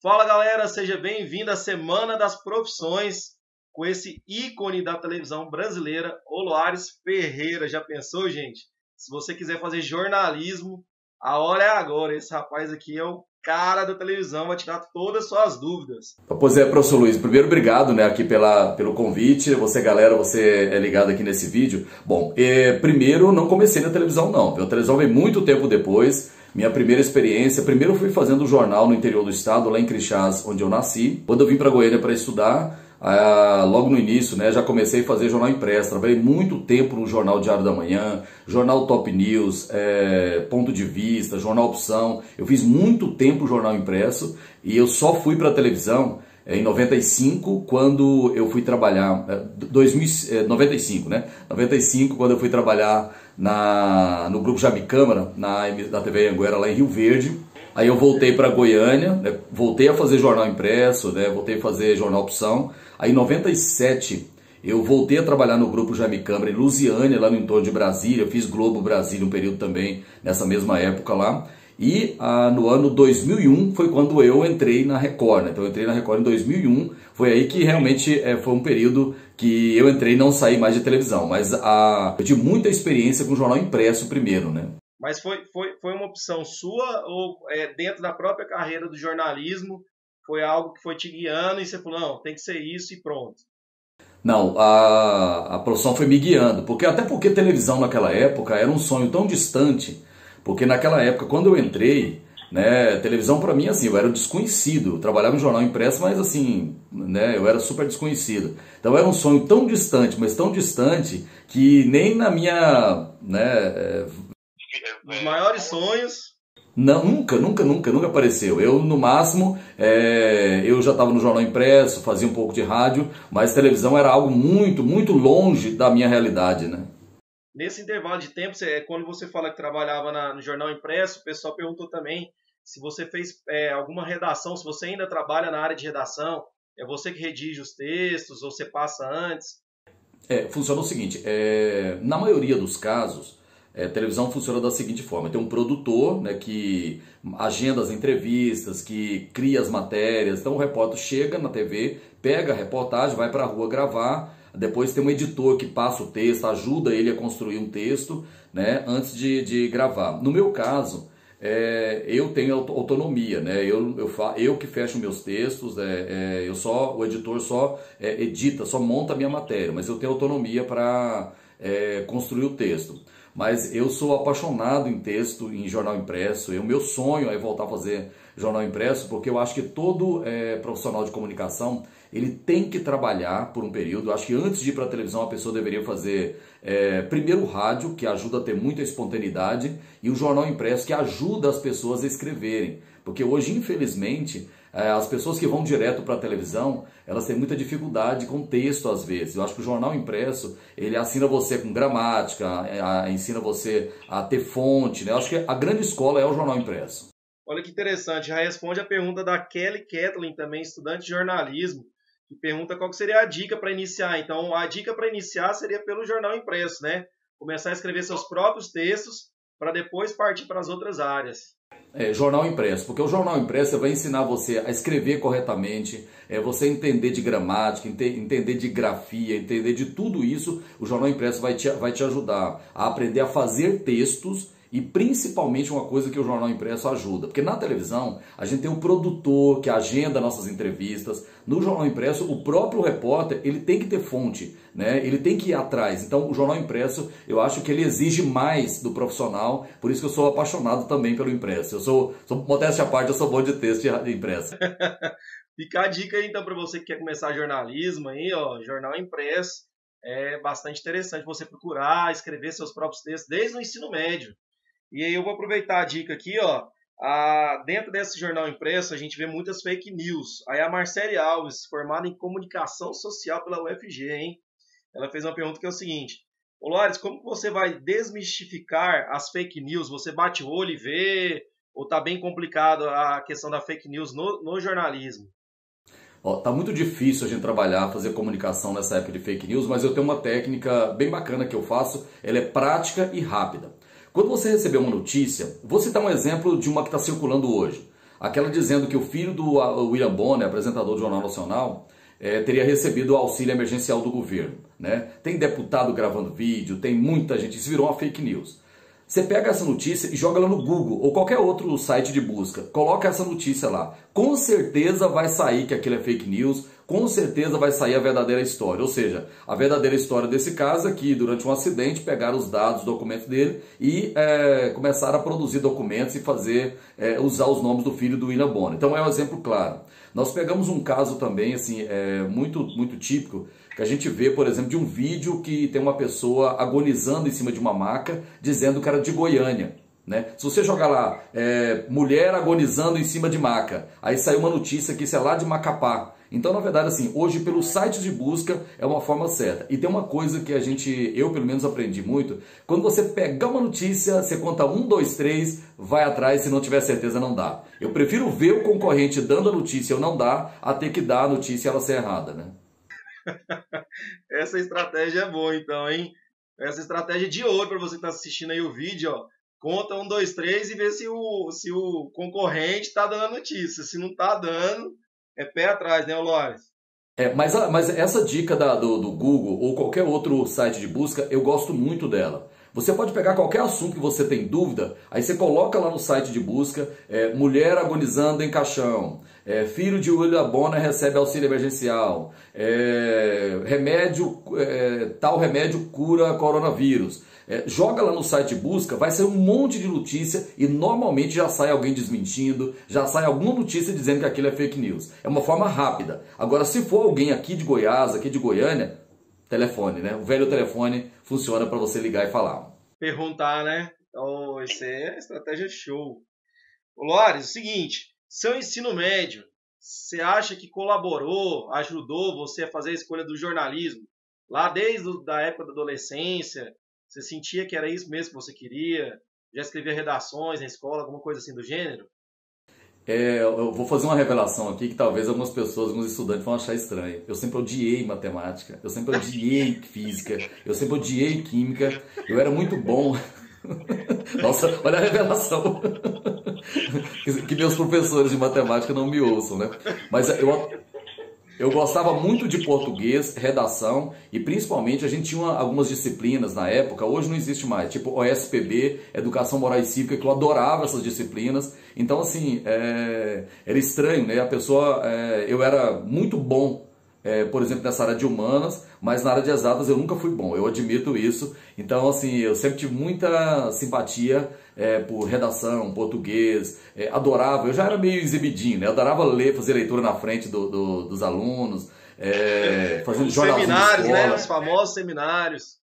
Fala galera, seja bem-vindo à Semana das Profissões com esse ícone da televisão brasileira, Oloares Ferreira. Já pensou, gente? Se você quiser fazer jornalismo, a hora é agora. Esse rapaz aqui é o cara da televisão, vai tirar todas as suas dúvidas. Pois é, professor Luiz, primeiro obrigado, né, aqui pelo convite. Você, galera, você é ligado aqui nesse vídeo. Bom, primeiro não comecei na televisão não, a televisão veio muito tempo depois. Minha primeira experiência, primeiro eu fui fazendo jornal no interior do estado, lá em Crixás, onde eu nasci. Quando eu vim para Goiânia para estudar, logo no início, né, já comecei a fazer jornal impresso. Trabalhei muito tempo no Jornal Diário da Manhã, Jornal Top News, Ponto de Vista, Jornal Opção. Eu fiz muito tempo jornal impresso e eu só fui para a televisão em 95, quando eu fui trabalhar, 95, né? 95, quando eu fui trabalhar no Grupo Jaime Câmara, da TV Anhanguera, lá em Rio Verde. Aí eu voltei para Goiânia, né? Voltei a fazer jornal impresso, né? Voltei a fazer jornal opção. Aí em 97 eu voltei a trabalhar no Grupo Jaime Câmara em Lusiânia, lá no entorno de Brasília. Eu fiz Globo Brasília um período também, nessa mesma época lá. E no ano 2001 foi quando eu entrei na Record, né? Então eu entrei na Record em 2001, foi aí que realmente foi um período que eu entrei e não saí mais de televisão. Mas eu tive muita experiência com jornal impresso primeiro, né? Mas foi uma opção sua ou dentro da própria carreira do jornalismo foi algo que foi te guiando e você falou, não, tem que ser isso e pronto? Não, a profissão foi me guiando, até porque televisão naquela época era um sonho tão distante, porque naquela época, quando eu entrei, né, televisão para mim, assim, eu era desconhecido, eu trabalhava em jornal impresso, mas assim, né, eu era super desconhecido. Então era um sonho tão distante, mas tão distante, que nem na minha, né... Os maiores sonhos... Não, nunca apareceu. Eu, no máximo, eu já estava no jornal impresso, fazia um pouco de rádio, mas televisão era algo muito, muito longe da minha realidade, né? Nesse intervalo de tempo, quando você fala que trabalhava no jornal impresso, o pessoal perguntou também se você fez alguma redação, se você ainda trabalha na área de redação, é você que redige os textos ou você passa antes? Funciona o seguinte, na maioria dos casos, a televisão funciona da seguinte forma: tem um produtor, né, que agenda as entrevistas, que cria as matérias. Então o repórter chega na TV, pega a reportagem, vai para a rua gravar. Depois tem um editor que passa o texto, ajuda ele a construir um texto, né, antes de gravar. No meu caso, eu tenho autonomia, né? Eu que fecho meus textos, o editor só edita, só monta a minha matéria, mas eu tenho autonomia para construir o texto. Mas eu sou apaixonado em texto, em jornal impresso. Meu sonho é voltar a fazer jornal impresso, porque eu acho que todo profissional de comunicação, ele tem que trabalhar por um período. Eu acho que antes de ir para a televisão, a pessoa deveria fazer primeiro o rádio, que ajuda a ter muita espontaneidade, e o jornal impresso, que ajuda as pessoas a escreverem. Porque hoje, infelizmente, as pessoas que vão direto para a televisão, elas têm muita dificuldade com texto às vezes. Eu acho que o jornal impresso, ele ensina você com gramática, ensina você a ter fonte, né? Eu acho que a grande escola é o jornal impresso. Olha que interessante, já responde a pergunta da Kelly Kathleen, também estudante de jornalismo, que pergunta qual que seria a dica para iniciar. Então, a dica para iniciar seria pelo jornal impresso, né? Começar a escrever seus próprios textos para depois partir para as outras áreas. Jornal impresso, porque o jornal impresso vai ensinar você a escrever corretamente, você entender de gramática, entender de grafia, entender de tudo isso. O jornal impresso vai te ajudar a aprender a fazer textos. E principalmente uma coisa que o jornal impresso ajuda, porque na televisão a gente tem um produtor que agenda nossas entrevistas. No jornal impresso, o próprio repórter, ele tem que ter fonte, né? Ele tem que ir atrás. Então o jornal impresso, eu acho que ele exige mais do profissional, por isso que eu sou apaixonado também pelo impresso. Eu sou modéstia à parte, eu sou bom de texto de impresso. Fica a dica aí então para você que quer começar jornalismo aí, ó, jornal impresso. É bastante interessante você procurar escrever seus próprios textos desde o ensino médio. E aí eu vou aproveitar a dica aqui, ó. Dentro desse jornal impresso a gente vê muitas fake news. Aí a Marcele Alves, formada em comunicação social pela UFG, hein? Ela fez uma pergunta que é o seguinte: ô Lores, como que você vai desmistificar as fake news? Você bate o olho e vê? Ou tá bem complicado a questão da fake news no jornalismo? Tá muito difícil a gente trabalhar, fazer comunicação nessa época de fake news, mas eu tenho uma técnica bem bacana que eu faço. Ela é prática e rápida. Quando você receber uma notícia, vou citar um exemplo de uma que está circulando hoje. aquela dizendo que o filho do William Bonner, apresentador do Jornal Nacional, teria recebido o auxílio emergencial do governo, né? Tem deputado gravando vídeo, tem muita gente, isso virou uma fake news. Você pega essa notícia e joga ela no Google ou qualquer outro site de busca, coloca essa notícia lá. Com certeza vai sair que aquilo é fake news, com certeza vai sair a verdadeira história. Ou seja, a verdadeira história desse caso é que durante um acidente pegaram os dados, os documentos dele e começaram a produzir documentos e fazer, usar os nomes do filho do William Bonner. Então é um exemplo claro. Nós pegamos um caso também assim, muito típico, que a gente vê, por exemplo, de um vídeo que tem uma pessoa agonizando em cima de uma maca, dizendo que era de Goiânia, né? Se você jogar lá, mulher agonizando em cima de maca, aí saiu uma notícia que isso é lá de Macapá. Então, na verdade, assim, hoje pelos sites de busca é uma forma certa. E tem uma coisa que eu pelo menos aprendi muito, quando você pegar uma notícia, você conta 1, 2, 3, vai atrás, se não tiver certeza não dá. Eu prefiro ver o concorrente dando a notícia ou não dar, a ter que dar a notícia e ela ser errada, né? Essa estratégia é boa, então, hein? Essa estratégia de ouro para você que está assistindo aí o vídeo, ó. Conta 1, 2, 3 e vê se o concorrente está dando a notícia. Se não está dando, é pé atrás, né, Lores? Mas essa dica do Google ou qualquer outro site de busca, eu gosto muito dela. Você pode pegar qualquer assunto que você tem dúvida, aí você coloca lá no site de busca, mulher agonizando em caixão, filho de William Bonner recebe auxílio emergencial, tal remédio cura coronavírus. Joga lá no site de busca, vai ser um monte de notícia e normalmente já sai alguém desmentindo, já sai alguma notícia dizendo que aquilo é fake news. É uma forma rápida. Agora, se for alguém aqui de Goiás, aqui de Goiânia, telefone, né? O velho telefone funciona para você ligar e falar. Perguntar, né? Oh, isso é estratégia show. Ô, Lores, o seguinte, seu ensino médio, você acha que colaborou, ajudou você a fazer a escolha do jornalismo? Lá desde a época da adolescência, você sentia que era isso mesmo que você queria? Já escrevia redações na escola, alguma coisa assim do gênero? Eu vou fazer uma revelação aqui que talvez algumas pessoas, alguns estudantes vão achar estranho. Eu sempre odiei matemática, eu sempre odiei física, eu sempre odiei química, eu era muito bom. Nossa, olha a revelação. Que meus professores de matemática não me ouçam, né? Mas eu gostava muito de português, redação e principalmente a gente tinha algumas disciplinas na época, hoje não existe mais, tipo OSPB, Educação Moral e Cívica, que eu adorava essas disciplinas. Então assim, era estranho, né? Eu era muito bom, por exemplo, nessa área de humanas, mas na área de exatas eu nunca fui bom, eu admito isso. Então assim, eu sempre tive muita simpatia por redação, português, adorava, eu já era meio exibidinho, né? Eu adorava ler, fazer leitura na frente dos alunos, fazendo jornalismo de seminários, escola. né? Os famosos seminários.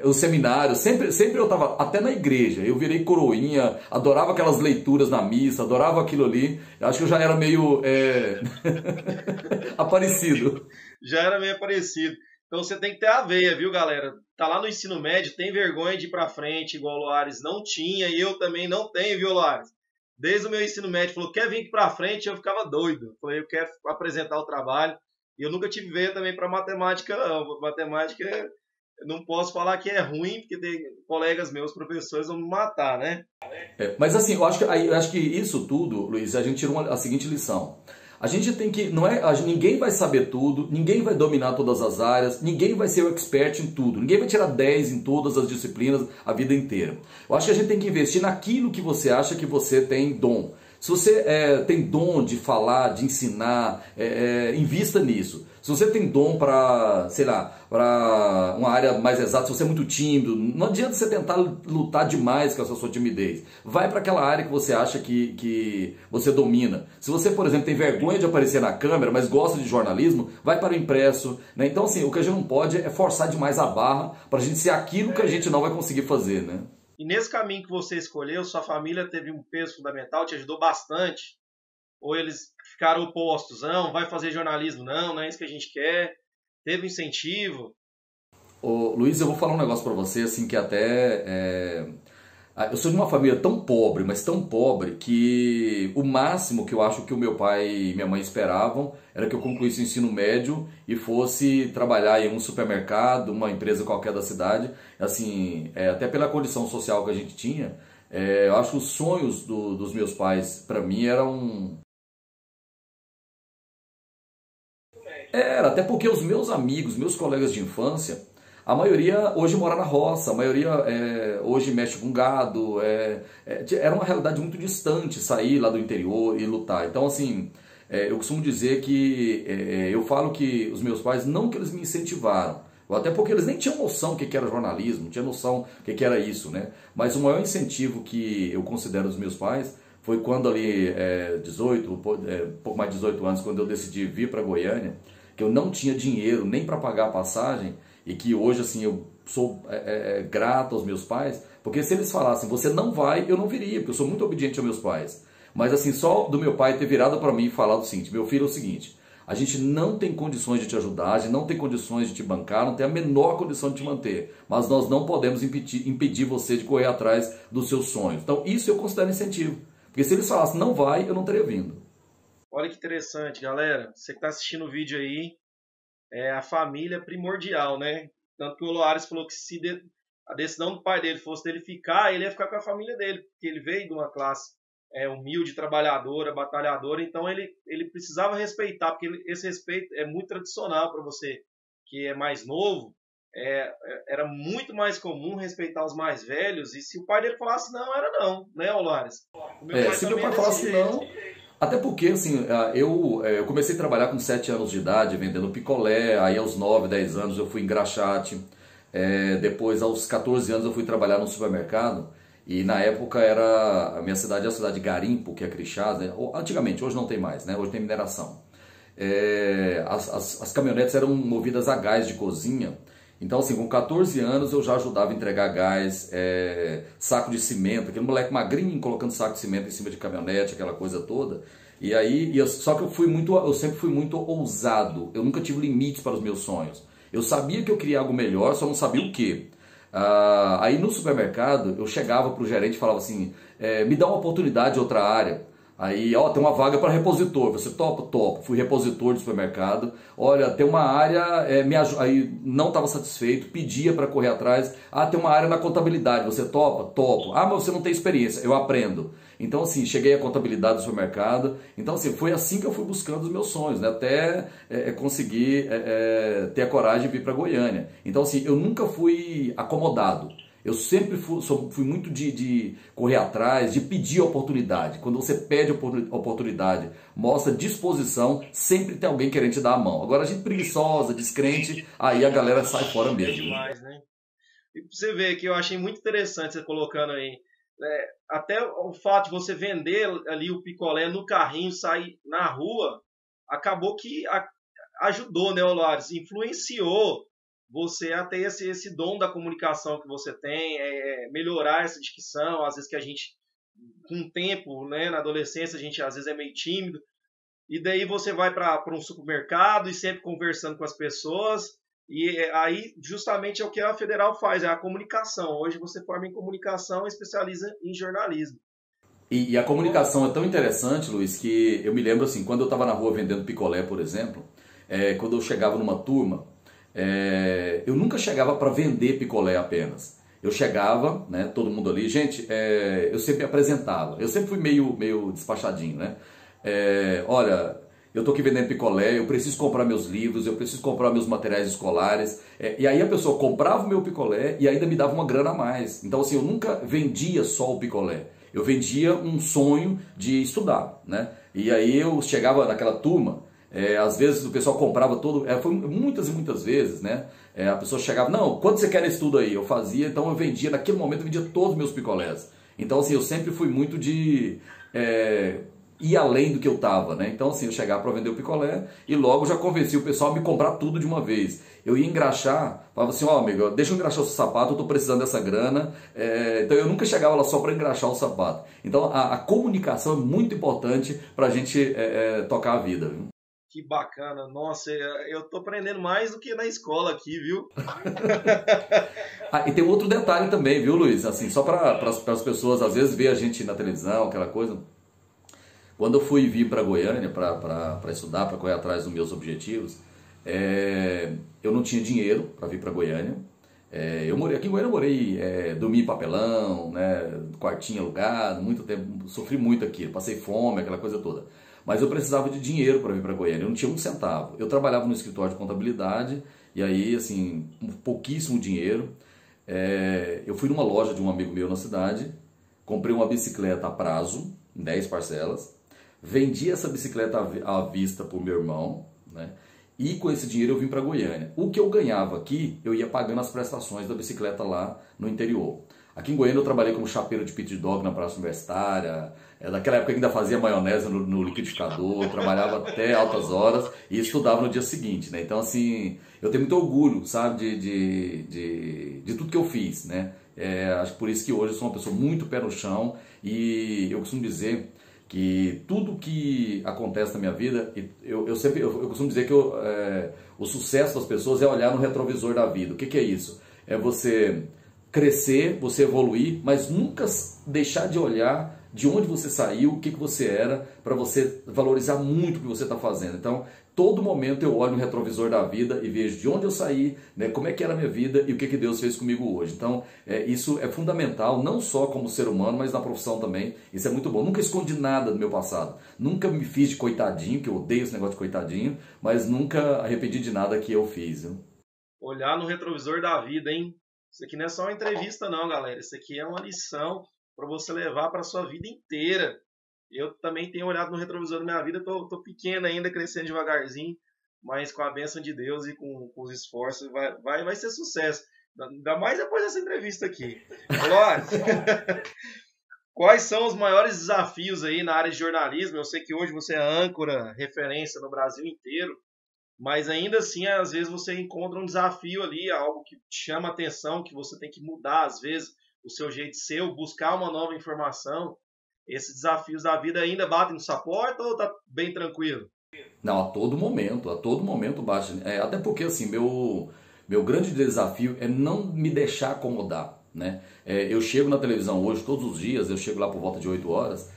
Os seminários, sempre eu estava até na igreja, eu virei coroinha, adorava aquelas leituras na missa, adorava aquilo ali, eu acho que eu já era meio aparecido. Já era meio aparecido. Então você tem que ter a veia, viu, galera? Tá lá no ensino médio, tem vergonha de ir pra frente, igual o Loares não tinha, e eu também não tenho, viu, Loares? Desde o meu ensino médio, falou, quer vir aqui pra frente? Eu ficava doido. Falei, eu quero apresentar o trabalho. E eu nunca tive veia também pra matemática, não. Matemática, eu não posso falar que é ruim, porque tem colegas meus, professores, vão me matar, né? Mas assim, eu acho que isso tudo, Luiz, a gente tira a seguinte lição. A gente tem que, ninguém vai saber tudo, ninguém vai dominar todas as áreas, ninguém vai ser o expert em tudo, ninguém vai tirar 10 em todas as disciplinas a vida inteira. Eu acho que a gente tem que investir naquilo que você acha que você tem dom. Se você tem dom de falar, de ensinar, invista nisso. Se você tem dom para, sei lá, para uma área mais exata, se você é muito tímido, não adianta você tentar lutar demais com essa sua timidez. Vai para aquela área que você acha que você domina. Se você, por exemplo, tem vergonha de aparecer na câmera, mas gosta de jornalismo, vai para o impresso, né? Então, assim, o que a gente não pode é forçar demais a barra para a gente ser aquilo que a gente não vai conseguir fazer, né? E nesse caminho que você escolheu, sua família teve um peso fundamental, te ajudou bastante? Ou eles ficaram opostos? Não, vai fazer jornalismo, não é isso que a gente quer. Teve incentivo? Ô, Luiz, eu vou falar um negócio pra você, assim, que até... Eu sou de uma família tão pobre, mas tão pobre, que o máximo que eu acho que o meu pai e minha mãe esperavam era que eu concluísse o ensino médio e fosse trabalhar em um supermercado, uma empresa qualquer da cidade. Assim, até pela condição social que a gente tinha, Eu acho que os sonhos dos meus pais, para mim, eram... Até porque os meus amigos, meus colegas de infância, a maioria hoje mora na roça, a maioria hoje mexe com gado, era uma realidade muito distante sair lá do interior e lutar. Então, assim, eu costumo dizer que eu falo que os meus pais, não que eles me incentivaram, até porque eles nem tinham noção do que era jornalismo, não tinham noção do que era isso, né? Mas o maior incentivo que eu considero dos meus pais foi quando ali, 18, pouco mais de 18 anos, quando eu decidi vir para Goiânia, que eu não tinha dinheiro nem para pagar a passagem, e que hoje assim eu sou grato aos meus pais, porque se eles falassem, você não vai, eu não viria, porque eu sou muito obediente aos meus pais. Mas assim, só do meu pai ter virado para mim e falado o seguinte: meu filho, é o seguinte, a gente não tem condições de te ajudar, a gente não tem condições de te bancar, não tem a menor condição de te manter, mas nós não podemos impedir você de correr atrás dos seus sonhos. Então isso eu considero incentivo, porque se eles falassem não vai, eu não teria vindo. Olha que interessante, galera. Você que está assistindo o vídeo aí, a família é primordial, né? Tanto que o Loares falou que se a decisão do pai dele fosse dele ficar, ele ia ficar com a família dele, porque ele veio de uma classe humilde, trabalhadora, batalhadora, então ele precisava respeitar, porque esse respeito é muito tradicional para você que é mais novo. Era muito mais comum respeitar os mais velhos, e se o pai dele falasse não, era não, né, Loares? Se meu pai falasse não... Até porque, assim, eu comecei a trabalhar com 7 anos de idade, vendendo picolé, aí aos 9, 10 anos eu fui engraxate, depois aos 14 anos eu fui trabalhar no supermercado, e na época a minha cidade é a cidade de Garimpo, que é Crixás, né? Antigamente, hoje não tem mais, né? Hoje tem mineração. As caminhonetes eram movidas a gás de cozinha. Então, assim, com 14 anos eu já ajudava a entregar gás, saco de cimento, aquele moleque magrinho colocando saco de cimento em cima de caminhonete, aquela coisa toda. E aí, só que eu sempre fui muito ousado, eu nunca tive limites para os meus sonhos. Eu sabia que eu queria algo melhor, só não sabia o quê. Aí no supermercado eu chegava para o gerente e falava assim, me dá uma oportunidade em outra área. Aí, tem uma vaga para repositor, você topa? Topo. Fui repositor de supermercado. Olha, tem uma área, aí não estava satisfeito, pedia para correr atrás. Tem uma área na contabilidade, você topa? Topo. Mas você não tem experiência, eu aprendo. Então, assim, cheguei à contabilidade do supermercado. Então, assim, foi assim que eu fui buscando os meus sonhos, né? Até conseguir ter a coragem de vir para Goiânia. Então, assim, eu nunca fui acomodado. Eu sempre fui muito de correr atrás, de pedir oportunidade. Quando você pede oportunidade, mostra disposição, sempre tem alguém querendo te dar a mão. Agora, a gente preguiçosa, descrente, aí a galera sai fora mesmo. Demais, né? E você vê que eu achei muito interessante você colocando aí. Até o fato de você vender ali o picolé no carrinho, sair na rua, acabou que ajudou, né, Loares? Influenciou você a ter esse dom da comunicação que você tem, melhorar essa dicção. Às vezes que a gente, com o tempo, né, na adolescência, a gente às vezes é meio tímido, e daí você vai para um supermercado e sempre conversando com as pessoas, e aí justamente é o que a Federal faz, é a comunicação. Hoje você forma em comunicação e especializa em jornalismo. E a comunicação é tão interessante, Luiz, que eu me lembro assim, quando eu estava na rua vendendo picolé, por exemplo, quando eu chegava numa turma, eu nunca chegava para vender picolé apenas. Eu chegava, né, todo mundo ali, gente, eu sempre me apresentava. Eu sempre fui meio despachadinho, né? Olha, eu tô aqui vendendo picolé, eu preciso comprar meus livros, eu preciso comprar meus materiais escolares. E aí a pessoa comprava o meu picolé e ainda me dava uma grana a mais. Então, assim, eu nunca vendia só o picolé. Eu vendia um sonho de estudar, né? E aí eu chegava naquela turma. Às vezes o pessoal comprava todo, foi muitas e muitas vezes, né? A pessoa chegava, não, quanto você quer esse tudo aí? Eu fazia, então eu vendia, naquele momento eu vendia todos os meus picolés. Então, assim, eu sempre fui muito de ir além do que eu tava, né? Então, assim, eu chegava para vender o picolé e logo já convenci o pessoal a me comprar tudo de uma vez. Eu ia engraxar, falava assim, amigo, deixa eu engraxar o seu sapato, eu tô precisando dessa grana. Então eu nunca chegava lá só para engraxar o sapato. Então a comunicação é muito importante para a gente tocar a vida, viu? Que bacana, nossa, eu tô aprendendo mais do que na escola aqui, viu? E tem outro detalhe também, viu, Luiz? Assim, só para as pessoas às vezes ver a gente na televisão, aquela coisa. Quando eu fui vir para Goiânia para estudar, para correr atrás dos meus objetivos, eu não tinha dinheiro para vir para Goiânia. Eu morei aqui em Goiânia, eu morei, dormi em papelão, né, quartinho alugado, muito tempo, sofri muito aqui, passei fome, aquela coisa toda. Mas eu precisava de dinheiro para vir para Goiânia, eu não tinha um centavo. Eu trabalhava no escritório de contabilidade, e aí, assim, pouquíssimo dinheiro. Eu fui numa loja de um amigo meu na cidade, comprei uma bicicleta a prazo, em 10 parcelas, vendi essa bicicleta à vista para o meu irmão, né? E com esse dinheiro eu vim para Goiânia. O que eu ganhava aqui, eu ia pagando as prestações da bicicleta lá no interior. Aqui em Goiânia eu trabalhei como chapeiro de pit dog na praça universitária. Naquela época eu ainda fazia maionese no liquidificador, trabalhava até altas horas e estudava no dia seguinte, né? Então, assim, eu tenho muito orgulho, sabe, de tudo que eu fiz, né? Acho que por isso que hoje eu sou uma pessoa muito pé no chão e eu costumo dizer que tudo que acontece na minha vida, eu costumo dizer que o sucesso das pessoas é olhar no retrovisor da vida. O que é isso? É você crescer, você evoluir, mas nunca deixar de olhar de onde você saiu, o que você era, para você valorizar muito o que você está fazendo. Então, todo momento eu olho no retrovisor da vida e vejo de onde eu saí, né, como é que era a minha vida e o que Deus fez comigo hoje. Então, isso é fundamental, não só como ser humano, mas na profissão também. Isso é muito bom. Nunca escondi nada do meu passado. Nunca me fiz de coitadinho, que eu odeio esse negócio de coitadinho, mas nunca arrependi de nada que eu fiz. Viu? Olhar no retrovisor da vida, hein? Isso aqui não é só uma entrevista não, galera. Isso aqui é uma lição para você levar para a sua vida inteira. Eu também tenho olhado no retrovisor da minha vida, tô pequeno ainda, crescendo devagarzinho, mas com a bênção de Deus e com os esforços vai ser sucesso. Ainda mais depois dessa entrevista aqui. Glória! Quais são os maiores desafios aí na área de jornalismo? Eu sei que hoje você é âncora, referência no Brasil inteiro, mas ainda assim, às vezes você encontra um desafio ali, algo que te chama a atenção, que você tem que mudar, às vezes, o seu jeito de ser, ou buscar uma nova informação. Esses desafios da vida ainda batem no saporte ou tá bem tranquilo? Não, a todo momento bate. Até porque, assim, meu grande desafio é não me deixar acomodar, né? Eu chego na televisão hoje, todos os dias, eu chego lá por volta de 8 horas,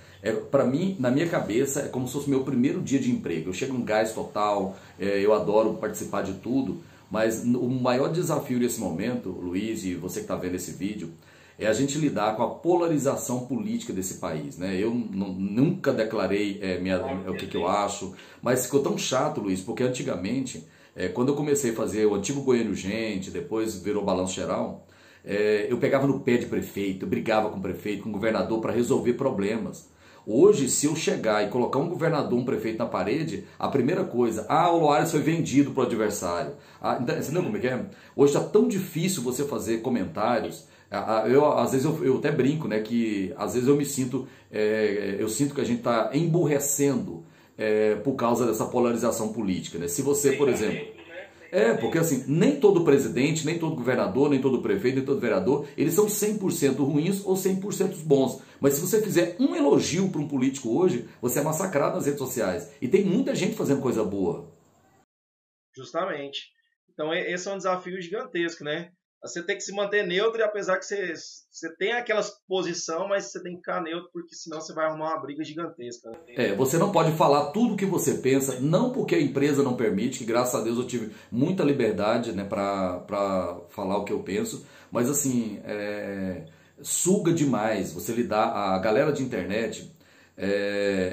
para mim, na minha cabeça, é como se fosse meu primeiro dia de emprego. Eu chego num gás total, eu adoro participar de tudo, mas o maior desafio nesse momento, Luiz, e você que está vendo esse vídeo, é a gente lidar com a polarização política desse país, né? Eu nunca declarei o que eu acho, mas ficou tão chato, Luiz, porque antigamente, quando eu comecei a fazer o antigo Goiânia Urgente, depois virou Balanço Geral, eu pegava no pé de prefeito, eu brigava com o prefeito, com o governador para resolver problemas. Hoje, se eu chegar e colocar um governador, um prefeito na parede, a primeira coisa, o Loares foi vendido para o adversário. Então, você entendeu como é que é? Hoje está tão difícil você fazer comentários. Às vezes eu até brinco, né, que às vezes eu sinto que a gente está emburrecendo por causa dessa polarização política, né? Se você, por exemplo... porque assim, nem todo presidente, nem todo governador, nem todo prefeito, nem todo vereador, eles são 100% ruins ou 100% bons. Mas se você fizer um elogio para um político hoje, você é massacrado nas redes sociais. E tem muita gente fazendo coisa boa. Justamente. Então esse é um desafio gigantesco, né? Você tem que se manter neutro, e apesar que você tem aquela posição, mas você tem que ficar neutro, porque senão você vai arrumar uma briga gigantesca. Né? Você não pode falar tudo o que você pensa, não porque a empresa não permite, que graças a Deus eu tive muita liberdade, né, para falar o que eu penso, mas assim, suga demais você lidar, a galera de internet,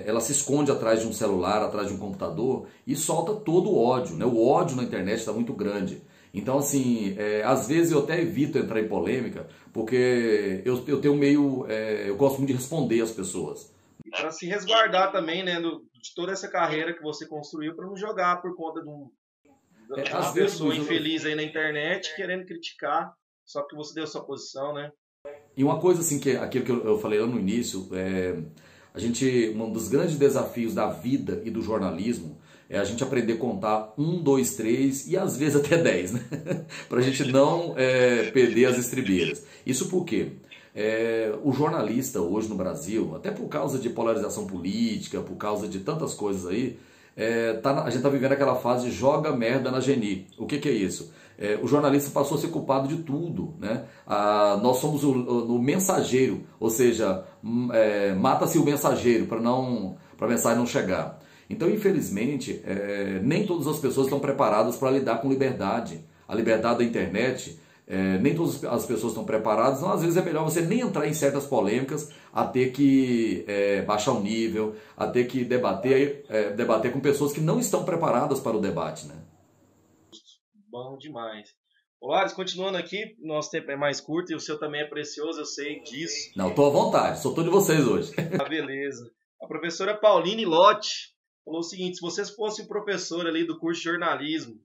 ela se esconde atrás de um celular, atrás de um computador e solta todo o ódio, né? O ódio na internet está muito grande. Então, assim, às vezes eu até evito entrar em polêmica, porque eu tenho meio... eu gosto muito de responder às pessoas. E para se resguardar também, né, de toda essa carreira que você construiu, para não jogar por conta de uma pessoa infeliz aí na internet, querendo criticar, só que você deu sua posição, né? E uma coisa, assim, aquilo que eu falei lá no início, um dos grandes desafios da vida e do jornalismo é a gente aprender a contar 1, 2, 3 e às vezes até 10, né? Para a gente não perder as estribeiras. Isso porque o jornalista hoje no Brasil, até por causa de polarização política, por causa de tantas coisas aí, a gente está vivendo aquela fase de joga merda na geni. O que é isso? O jornalista passou a ser culpado de tudo, né? Nós somos o mensageiro, ou seja, mata-se o mensageiro para a mensagem não chegar. Então, infelizmente, nem todas as pessoas estão preparadas para lidar com liberdade. A liberdade da internet nem todas as pessoas estão preparadas, então às vezes é melhor você nem entrar em certas polêmicas, a ter que baixar o nível, a ter que debater com pessoas que não estão preparadas para o debate, né? Bom demais. Lares, continuando aqui, nosso tempo é mais curto e o seu também é precioso, eu sei disso. Não, estou à vontade, sou todo de vocês hoje. Ah, beleza. A professora Pauline Lotti falou o seguinte: se vocês fossem o professor ali do curso de jornalismo,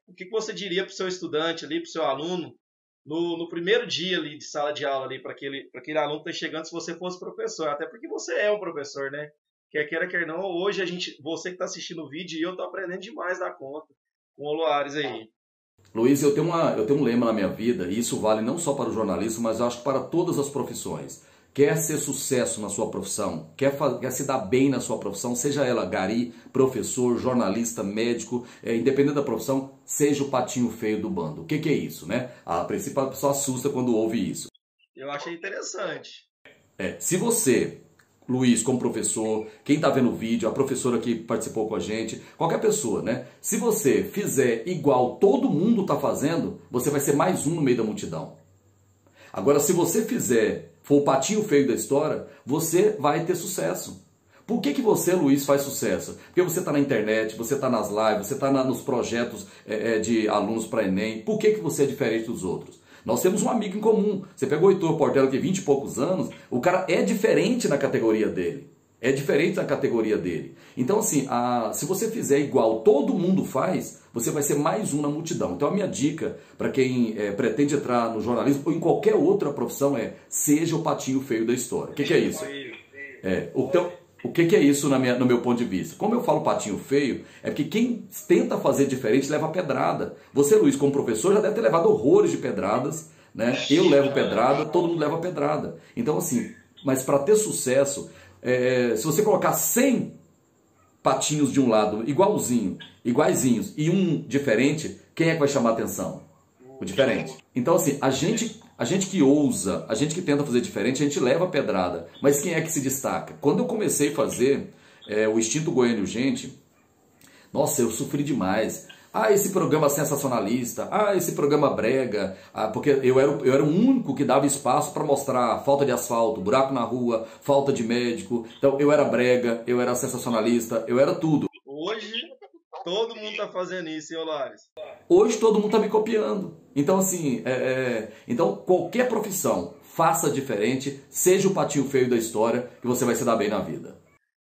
o que você diria para o seu estudante ali, para o seu aluno, no primeiro dia ali de sala de aula ali, para aquele aluno que está chegando, se você fosse professor? Até porque você é um professor, né? Quer queira, quer não, hoje você que está assistindo o vídeo, e eu estou aprendendo demais da conta com o Loares aí. Luiz, eu tenho um lema na minha vida, e isso vale não só para o jornalismo, mas eu acho que para todas as profissões. Quer ser sucesso na sua profissão, quer se dar bem na sua profissão, seja ela gari, professor, jornalista, médico, independente da profissão, seja o patinho feio do bando. O que é isso, né? A princípio a pessoa assusta quando ouve isso. Eu achei interessante. Se você, Luiz, como professor, quem está vendo o vídeo, a professora que participou com a gente, qualquer pessoa, né? Se você fizer igual todo mundo está fazendo, você vai ser mais um no meio da multidão. Agora, se você for o patinho feio da história, você vai ter sucesso. Por que você, Luiz, faz sucesso? Porque você está na internet, você está nas lives, você está nos projetos de alunos para Enem. Por que você é diferente dos outros? Nós temos um amigo em comum. Você pegou o Heitor Portela, que tem 20 e poucos anos, o cara é diferente na categoria dele. É diferente na categoria dele. Então, assim, se você fizer igual todo mundo faz, você vai ser mais um na multidão. Então, a minha dica para quem pretende entrar no jornalismo ou em qualquer outra profissão seja o patinho feio da história. O que é isso? O que é isso no meu ponto de vista? Como eu falo patinho feio, é porque quem tenta fazer diferente leva pedrada. Você, Luiz, como professor, já deve ter levado horrores de pedradas, né? Eu levo pedrada, todo mundo leva pedrada. Então, assim, mas para ter sucesso, se você colocar 100 patinhos de um lado iguaizinhos e um diferente, quem é que vai chamar a atenção? O diferente. Então, assim, a gente que ousa, a gente que tenta fazer diferente, a gente leva a pedrada. Mas quem é que se destaca? Quando eu comecei a fazer o Instinto Goiano Gente, nossa, eu sofri demais. Esse programa sensacionalista, esse programa brega, porque eu era o único que dava espaço para mostrar falta de asfalto, buraco na rua, falta de médico. Então eu era brega, eu era sensacionalista, eu era tudo. Hoje todo mundo está fazendo isso, hein, Lares? Hoje todo mundo está me copiando. Então, assim, então qualquer profissão, faça diferente, seja o patinho feio da história, que você vai se dar bem na vida.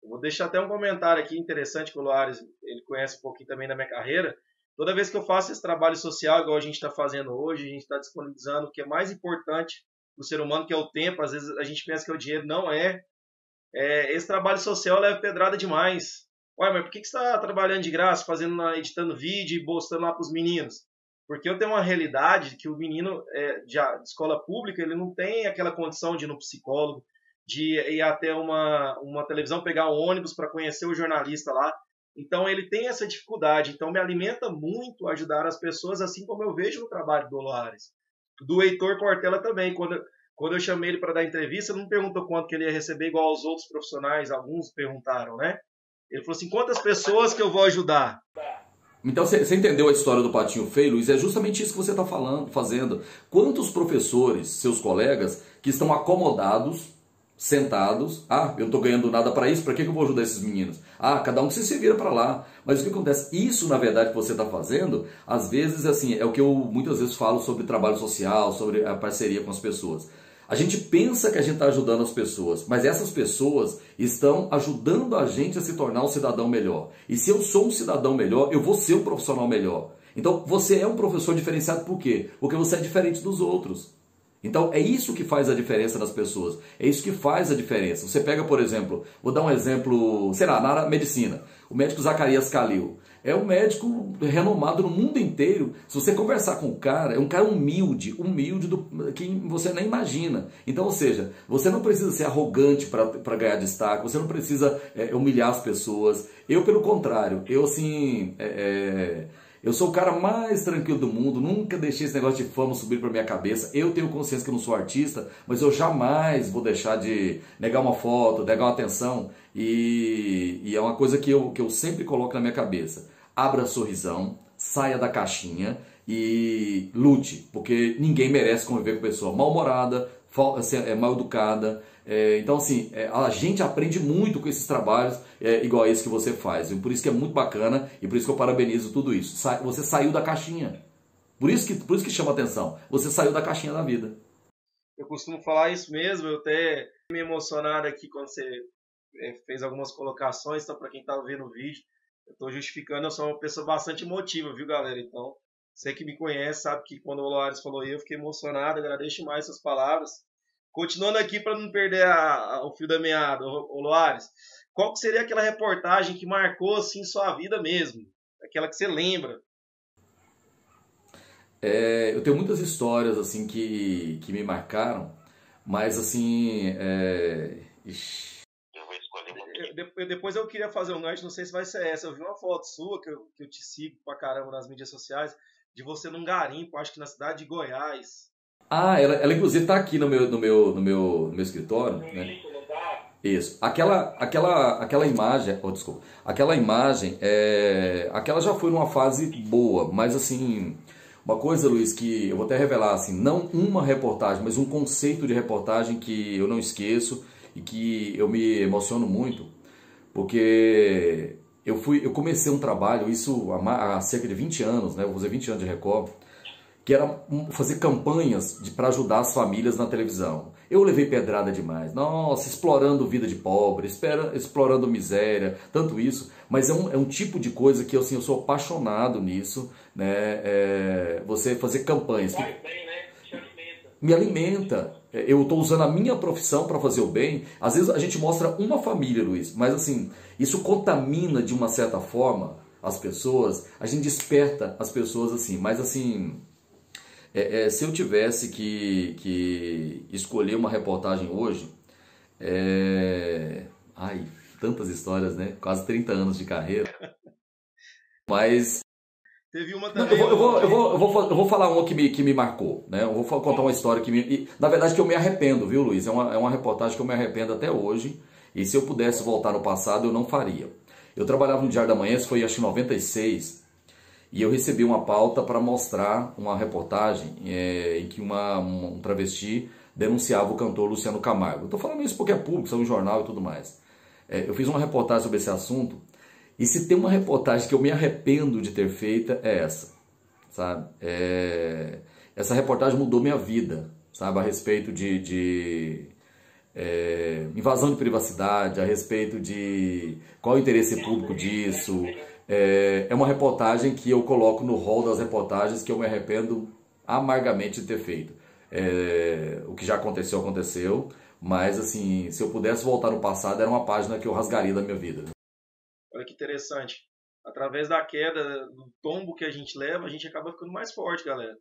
Eu vou deixar até um comentário aqui interessante que o Loares, ele conhece um pouquinho também da minha carreira. Toda vez que eu faço esse trabalho social, igual a gente está fazendo hoje, a gente está disponibilizando o que é mais importante para o ser humano, que é o tempo. Às vezes a gente pensa que é o dinheiro, não é. Esse trabalho social leva pedrada demais. Ué, mas por que você está trabalhando de graça, editando vídeo e postando lá para os meninos? Porque eu tenho uma realidade que o menino de escola pública, ele não tem aquela condição de ir no psicólogo, de ir até uma televisão, pegar um ônibus para conhecer o jornalista lá. Então ele tem essa dificuldade. Então me alimenta muito ajudar as pessoas, assim como eu vejo no trabalho do Loares. Do Heitor Portela também. Quando eu chamei ele para dar entrevista, ele não perguntou quanto que ele ia receber, igual aos outros profissionais, alguns perguntaram, né? Ele falou assim, quantas pessoas que eu vou ajudar? Então você entendeu a história do patinho feio, Luiz? É justamente isso que você está fazendo. Quantos professores, seus colegas, que estão acomodados, sentados, eu não estou ganhando nada para isso, para que eu vou ajudar esses meninos? Cada um que se vira para lá. Mas o que acontece? Isso, na verdade, que você está fazendo, às vezes, assim, é o que eu muitas vezes falo sobre trabalho social, sobre a parceria com as pessoas. A gente pensa que a gente está ajudando as pessoas, mas essas pessoas estão ajudando a gente a se tornar um cidadão melhor. E se eu sou um cidadão melhor, eu vou ser um profissional melhor. Então, você é um professor diferenciado por quê? Porque você é diferente dos outros. Então, é isso que faz a diferença nas pessoas. É isso que faz a diferença. Você pega, por exemplo, vou dar um exemplo, sei lá, na medicina. O médico Zacarias Calil. É um médico renomado no mundo inteiro. Se você conversar com o cara, é um cara humilde que você nem imagina. Então, ou seja, você não precisa ser arrogante para ganhar destaque, você não precisa humilhar as pessoas. Eu, pelo contrário, eu sou o cara mais tranquilo do mundo, nunca deixei esse negócio de fama subir para minha cabeça. Eu tenho consciência que eu não sou artista, mas eu jamais vou deixar de negar uma foto, negar uma atenção. E é uma coisa que eu sempre coloco na minha cabeça. Abra sorrisão, saia da caixinha e lute, porque ninguém merece conviver com pessoa mal-humorada, mal educada. Então, assim, a gente aprende muito com esses trabalhos igual a esse que você faz. E por isso que é muito bacana e por isso que eu parabenizo tudo isso. Você saiu da caixinha. Por isso que chama atenção. Você saiu da caixinha da vida. Eu costumo falar isso mesmo. Eu até me emocionado aqui quando você fez algumas colocações. Então, para quem está vendo o vídeo, eu estou justificando. Eu sou uma pessoa bastante emotiva, viu, galera? Então, você que me conhece sabe que quando o Loares falou eu fiquei emocionado. Agradeço mais essas palavras. Continuando aqui para não perder o fio da meada, o Loares, qual que seria aquela reportagem que marcou assim sua vida mesmo? Aquela que você lembra? Eu tenho muitas histórias assim que me marcaram, mas assim... Eu vou escolher uma. Depois eu queria fazer um gancho, não sei se vai ser essa. Eu vi uma foto sua, que eu te sigo pra caramba nas mídias sociais, de você num garimpo, acho que na cidade de Goiás. Ela inclusive está aqui no meu escritório, né? Isso. Aquela imagem, desculpa. Aquela imagem, aquela já foi numa fase boa, mas assim, uma coisa, Luiz, que eu vou até revelar, assim, não uma reportagem, mas um conceito de reportagem que eu não esqueço e que eu me emociono muito, porque eu comecei um trabalho, isso há cerca de 20 anos, né? Eu vou fazer 20 anos de Record, que era fazer campanhas para ajudar as famílias na televisão. Eu levei pedrada demais, nossa, explorando vida de pobre, explorando miséria, tanto isso, mas é um tipo de coisa que assim, eu sou apaixonado nisso, né? Você fazer campanhas. Faz bem, né? Te alimenta. Me alimenta. Eu estou usando a minha profissão para fazer o bem. Às vezes a gente mostra uma família, Luiz, mas assim, isso contamina de uma certa forma as pessoas, a gente desperta as pessoas assim, mas assim... se eu tivesse que escolher uma reportagem hoje, tantas histórias, né? Quase 30 anos de carreira. Mas teve uma não, também. eu vou falar uma que me marcou, né? Eu vou contar uma história na verdade, que eu me arrependo, viu, Luiz? É uma reportagem que eu me arrependo até hoje. E se eu pudesse voltar no passado, eu não faria. Eu trabalhava no Diário da Manhã, isso foi acho que em 96. E eu recebi uma pauta para mostrar uma reportagem em que um travesti denunciava o cantor Luciano Camargo. Estou falando isso porque é público, são um jornal e tudo mais. Eu fiz uma reportagem sobre esse assunto, e se tem uma reportagem que eu me arrependo de ter feita, é essa, sabe? Essa reportagem mudou minha vida, sabe? A respeito de invasão de privacidade, a respeito de qual o interesse público disso. É uma reportagem que eu coloco no rol das reportagens que eu me arrependo amargamente de ter feito. O que já aconteceu, aconteceu, mas assim, se eu pudesse voltar no passado, era uma página que eu rasgaria da minha vida. Olha que interessante. Através da queda, do tombo que a gente leva, a gente acaba ficando mais forte, galera.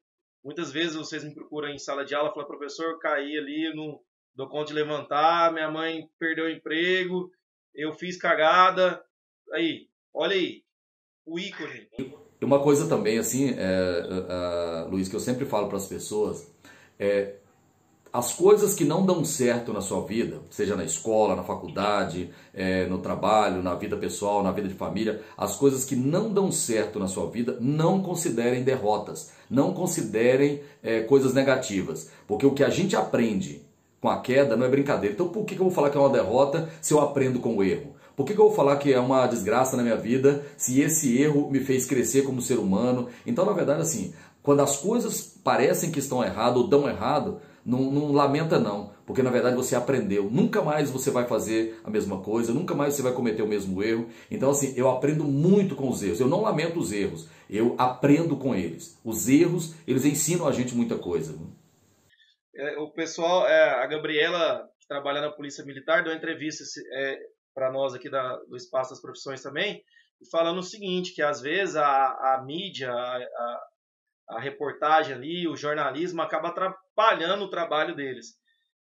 Muitas vezes vocês me procuram em sala de aula e falam, professor, eu caí ali, não dou conta de levantar, minha mãe perdeu o emprego, eu fiz cagada. Aí, olha aí. O ícone. E uma coisa também, assim, Luiz, que eu sempre falo para as pessoas, as coisas que não dão certo na sua vida, seja na escola, na faculdade, no trabalho, na vida pessoal, na vida de família, as coisas que não dão certo na sua vida, não considerem derrotas, não considerem coisas negativas, porque o que a gente aprende com a queda não é brincadeira. Então por que eu vou falar que é uma derrota se eu aprendo com o erro? Por que eu vou falar que é uma desgraça na minha vida se esse erro me fez crescer como ser humano? Então, na verdade, assim, quando as coisas parecem que estão errado ou dão errado, não lamenta não, porque na verdade você aprendeu. Nunca mais você vai fazer a mesma coisa, nunca mais você vai cometer o mesmo erro. Então, assim, eu aprendo muito com os erros. Eu não lamento os erros, eu aprendo com eles. Os erros, eles ensinam a gente muita coisa. O pessoal, a Gabriela, que trabalha na Polícia Militar, deu uma entrevista para nós aqui do Espaço das Profissões também, falando o seguinte, que às vezes a mídia, a reportagem ali, o jornalismo acaba atrapalhando o trabalho deles.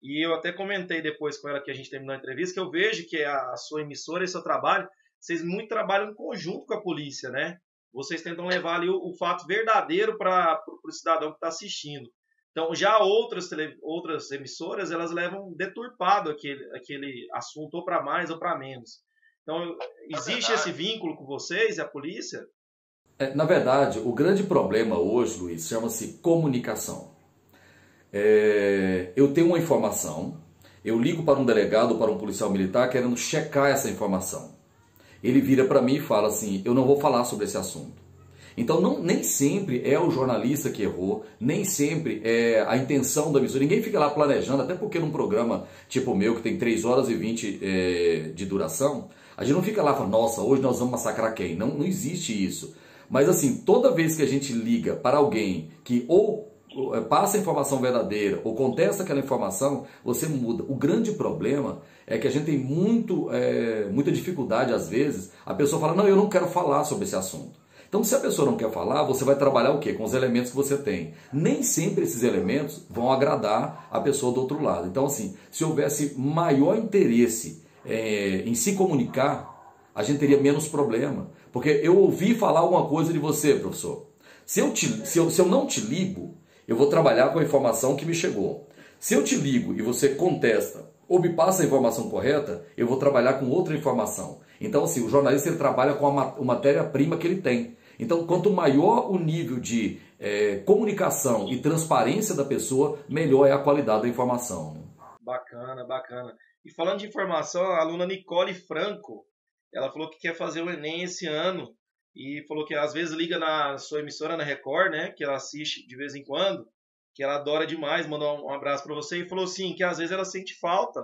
E eu até comentei depois com ela que a gente terminou a entrevista, que eu vejo que a sua emissora e seu trabalho, vocês muito trabalham em conjunto com a polícia, né? Vocês tentam levar ali o fato verdadeiro para o cidadão que está assistindo. Então, já outras emissoras, elas levam deturpado aquele assunto, ou para mais ou para menos. Então, existe esse vínculo com vocês e a polícia? Na verdade, o grande problema hoje, Luiz, chama-se comunicação. Eu tenho uma informação, eu ligo para um delegado, para um policial militar, querendo checar essa informação. Ele vira para mim e fala assim, eu não vou falar sobre esse assunto. Então, nem sempre é o jornalista que errou, nem sempre é a intenção da emissora. Ninguém fica lá planejando, até porque num programa tipo o meu, que tem 3 horas e 20 de duração, a gente não fica lá e fala, nossa, hoje nós vamos massacrar quem? Não existe isso. Mas assim, toda vez que a gente liga para alguém que ou passa a informação verdadeira ou contesta aquela informação, você muda. O grande problema é que a gente tem muita dificuldade, às vezes, a pessoa fala, não, eu não quero falar sobre esse assunto. Então, se a pessoa não quer falar, você vai trabalhar o quê? Com os elementos que você tem. Nem sempre esses elementos vão agradar a pessoa do outro lado. Então, assim, se houvesse maior interesse em se comunicar, a gente teria menos problema. Porque eu ouvi falar alguma coisa de você, professor. Se eu não te ligo, eu vou trabalhar com a informação que me chegou. Se eu te ligo e você contesta ou me passa a informação correta, eu vou trabalhar com outra informação. Então, assim, o jornalista ele trabalha com a matéria-prima que ele tem. Então, quanto maior o nível de comunicação e transparência da pessoa, melhor é a qualidade da informação. Né? Bacana, bacana. E falando de informação, a aluna Nicole Franco, ela falou que quer fazer o Enem esse ano e falou que às vezes liga na sua emissora, na Record, né, que ela assiste de vez em quando, que ela adora demais, mandou um abraço para você e falou assim, que às vezes ela sente falta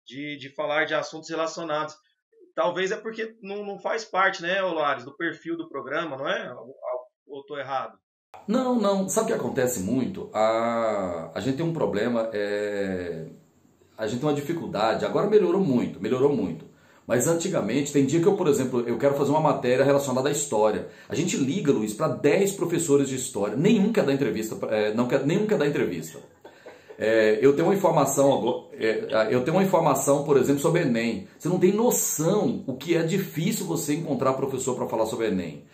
de falar de assuntos relacionados. Talvez é porque não faz parte, né, Olares, do perfil do programa, não é? Ou estou errado? Não. Sabe o que acontece muito? A gente tem um problema, a gente tem uma dificuldade. Agora melhorou muito. Mas antigamente, tem dia que eu, por exemplo, eu quero fazer uma matéria relacionada à história. A gente liga, Luiz, para 10 professores de história. Nenhum quer dar entrevista. Nenhum quer dar entrevista. Eu tenho uma informação, por exemplo, sobre Enem. Você não tem noção o que é difícil você encontrar professor para falar sobre Enem.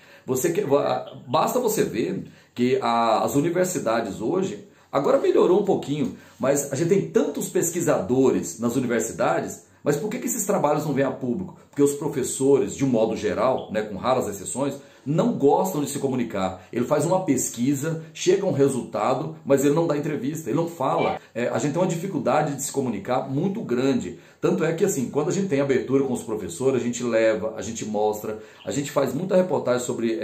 Basta você ver que as universidades hoje, agora melhorou um pouquinho, mas a gente tem tantos pesquisadores nas universidades, mas por que esses trabalhos não vêm a público? Porque os professores, de um modo geral, né, com raras exceções, não gostam de se comunicar. Ele faz uma pesquisa, chega a um resultado, mas ele não dá entrevista, ele não fala. A gente tem uma dificuldade de se comunicar muito grande. Tanto é que, assim, quando a gente tem abertura com os professores, a gente leva, a gente mostra, a gente faz muita reportagem sobre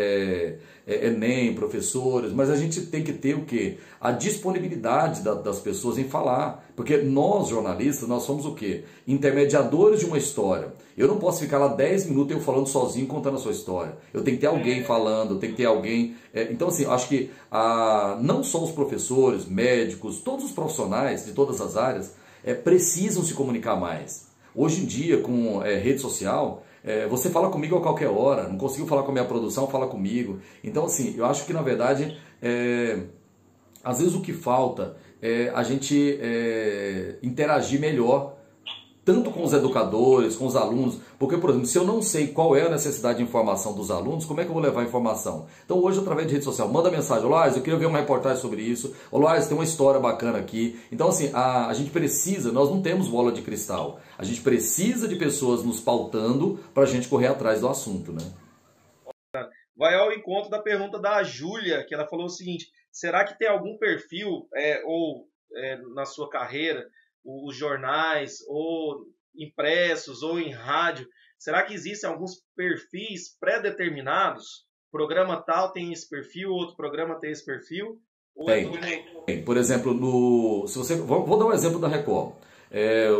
Enem, professores, mas a gente tem que ter o quê? A disponibilidade das pessoas em falar. Porque nós, jornalistas, nós somos o quê? Intermediadores de uma história. Eu não posso ficar lá 10 minutos eu falando sozinho, contando a sua história. Eu tenho que ter alguém falando, tem que ter alguém... Então, assim, acho que não só os professores, médicos, todos os profissionais de todas as áreas precisam se comunicar mais. Hoje em dia, com rede social, você fala comigo a qualquer hora, não conseguiu falar com a minha produção, fala comigo. Então, assim, eu acho que, na verdade, às vezes o que falta é a gente interagir melhor, tanto com os educadores, com os alunos, porque, por exemplo, se eu não sei qual é a necessidade de informação dos alunos, como é que eu vou levar a informação? Então, hoje, através de rede social, manda mensagem, Olares, eu queria ver uma reportagem sobre isso, Olares, tem uma história bacana aqui. Então, assim, a gente precisa, nós não temos bola de cristal, a gente precisa de pessoas nos pautando para a gente correr atrás do assunto, né? Vai ao encontro da pergunta da Júlia, que ela falou o seguinte, será que tem algum perfil, na sua carreira, os jornais, ou impressos, ou em rádio, será que existem alguns perfis pré-determinados? Programa tal tem esse perfil, outro programa tem esse perfil? Tem. Por exemplo, vou dar um exemplo da Record.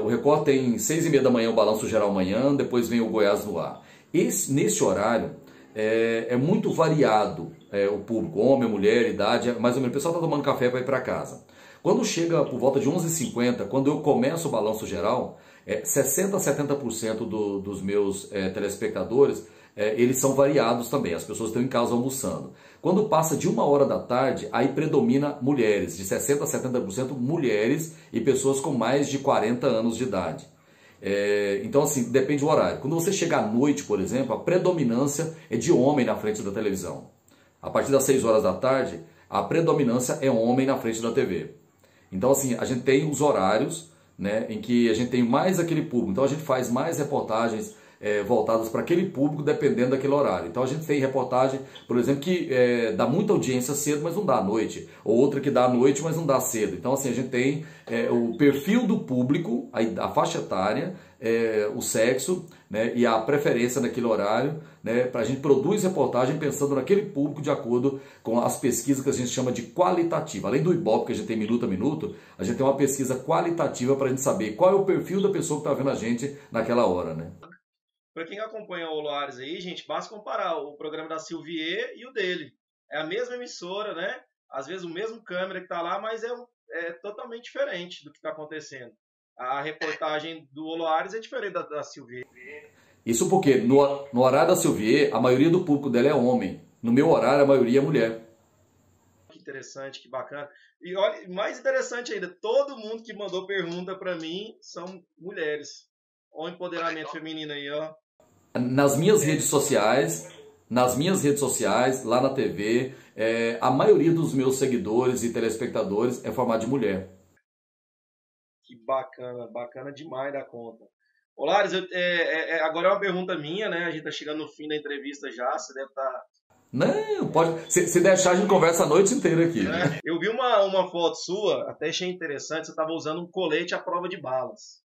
O Record tem 6h30 da manhã o Balanço Geral amanhã, depois vem o Goiás no ar. Nesse horário é muito variado o público, homem, mulher, idade, mais ou menos. O pessoal está tomando café para ir para casa. Quando chega por volta de 11h50, quando eu começo o Balanço Geral, 60% a 70% dos meus telespectadores, eles são variados também, as pessoas estão em casa almoçando. Quando passa de 1h da tarde, aí predomina mulheres, de 60% a 70% mulheres e pessoas com mais de 40 anos de idade. Então, assim, depende do horário. Quando você chega à noite, por exemplo, a predominância é de homem na frente da televisão. A partir das 6h da tarde, a predominância é homem na frente da TV. Então, assim, a gente tem os horários, né, em que a gente tem mais aquele público. Então, a gente faz mais reportagens voltadas para aquele público, dependendo daquele horário. Então a gente tem reportagem, por exemplo, que dá muita audiência cedo, mas não dá à noite. Ou outra que dá à noite, mas não dá cedo. Então assim, a gente tem o perfil do público, a faixa etária, o sexo, né, e a preferência naquele horário, né, a gente produz reportagem pensando naquele público de acordo com as pesquisas que a gente chama de qualitativa. Além do Ibope, que a gente tem minuto a minuto, a gente tem uma pesquisa qualitativa para a gente saber qual é o perfil da pessoa que está vendo a gente naquela hora, né? Para quem acompanha o Loares aí, gente, basta comparar o programa da Silvier e o dele. É a mesma emissora, né? Às vezes o mesmo câmera que está lá, mas é totalmente diferente do que está acontecendo. A reportagem do Loares é diferente da Silvier. Isso porque no horário da Silvier, a maioria do público dela é homem. No meu horário, a maioria é mulher. Que interessante, que bacana. E olha, mais interessante ainda, todo mundo que mandou pergunta para mim são mulheres. Olha o empoderamento feminino aí, ó. Nas minhas redes sociais, lá na TV, a maioria dos meus seguidores e telespectadores é formado de mulher. Que bacana, bacana demais da conta. Ô Lares, agora é uma pergunta minha, né? A gente tá chegando no fim da entrevista já, você deve estar... Não, pode. Se deixar, a gente conversa a noite inteira aqui. Eu vi uma foto sua, até achei interessante, você estava usando um colete à prova de balas.